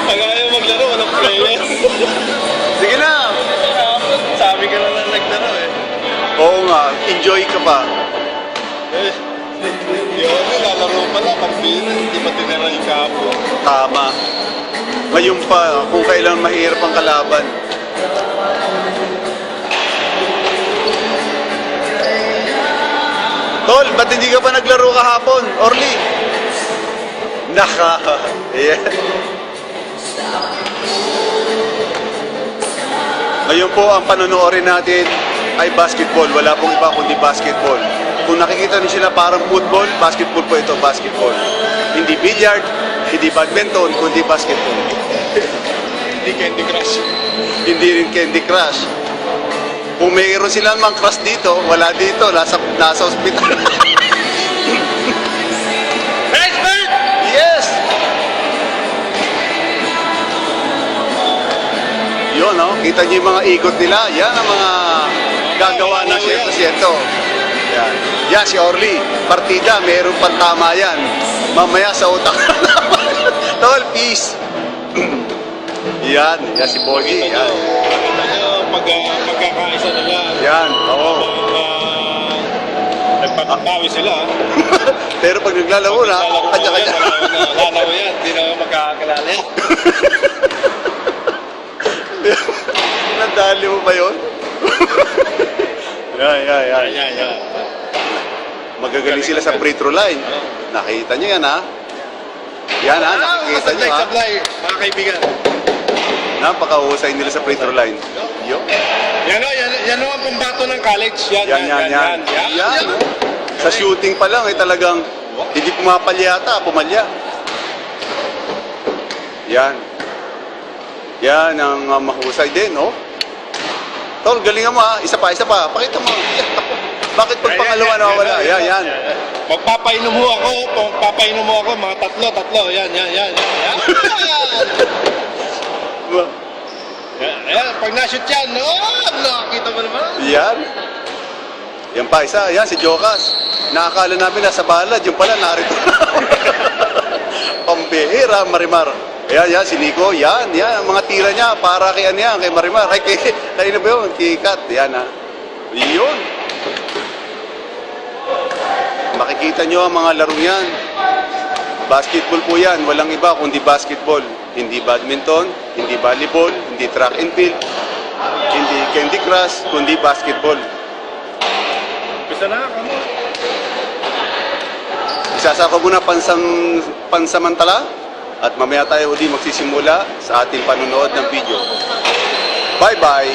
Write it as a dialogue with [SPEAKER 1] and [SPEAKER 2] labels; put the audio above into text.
[SPEAKER 1] Pag ayaw maglaro, walang player.
[SPEAKER 2] Sige na.
[SPEAKER 1] Sabi ka na lang naglaro eh.
[SPEAKER 2] Oo nga, enjoy ka pa.
[SPEAKER 1] Eh, yun, lalaro pala, pambira, hindi pa tinira yung kapo.
[SPEAKER 2] Tama. Ngayon pa, kung kailan mahirap ang kalaban. Tol, ba't hindi ka pa naglaro kahapon, Orly? Yeah. Ngayon po, ang panonoodin natin ay basketball. Wala pong iba kundi basketball. Kung nakikita niyo sila parang football, basketball po ito, basketball. Hindi billiard, hindi badminton, kundi basketball.
[SPEAKER 1] Hindi Candy Crush.
[SPEAKER 2] Hindi rin Candy Crush. Kung mayroon silang mang crush dito, wala dito, nasa ospital.
[SPEAKER 1] Nice bird!
[SPEAKER 2] Yes! Yun, no? Kita niyo yung mga ikot nila. Yan ang mga gagawa na 100%. Yan. Yan, si Orly. Partida, mayroon pang tama yan. Mamaya sa utak na naman. Tol, peace. Yan, yan si Bogie. Yan.
[SPEAKER 1] Nakita nyo, pagkakaisa nila.
[SPEAKER 2] Yan, oo.
[SPEAKER 1] Nagpapatawi sila.
[SPEAKER 2] Pero pag naglalaro na, kanya-kanya.
[SPEAKER 1] Lalaw yan, hindi na magkakilala yan.
[SPEAKER 2] Nadali mo ba yun? Yan.
[SPEAKER 1] Yan.
[SPEAKER 2] Magagaling sila sa free throw line. Nakita nyo yan, ha? Yan, ha? Nakikita nyo, ha?
[SPEAKER 1] Sablay, mga kaibigan.
[SPEAKER 2] Napakahusay nila sa free throw line. Yo.
[SPEAKER 1] Yan ang pambato ng college.
[SPEAKER 2] Yan. Sa shooting pa lang, talagang hindi pumapalya yata, pumalya. Yan. Yan ang mahusay din, no? Tol, galingan mo, ha? Isa pa. Pakita mo. Bakit pag pangalawa nawawala? Yan.
[SPEAKER 1] Magpapainom mo ako, mga tatlo. Yan. Ayan, pag na-shoot yan, nakakita mo naman.
[SPEAKER 2] Yan. Yan pa, isa. Yan, si Jokas. Nakakala namin nasa balad. Yung pala, narito. Pambihira, Marimar. Yan, si Nico. Yan. Ang mga tira niya, para kay ano yan, kay Marimar. Kay na ba yun? Kay Kat. Yan, ha. Yun. Makikita nyo ang mga larong yan. Basketball po yan. Walang iba kundi basketball. Hindi badminton, hindi volleyball, hindi track and field, hindi Candy Crush, kundi basketball.
[SPEAKER 1] Bisa na, kamo.
[SPEAKER 2] Isasaka muna pansamantala at mamaya tayo uli magsisimula sa ating panonood ng video. Bye-bye!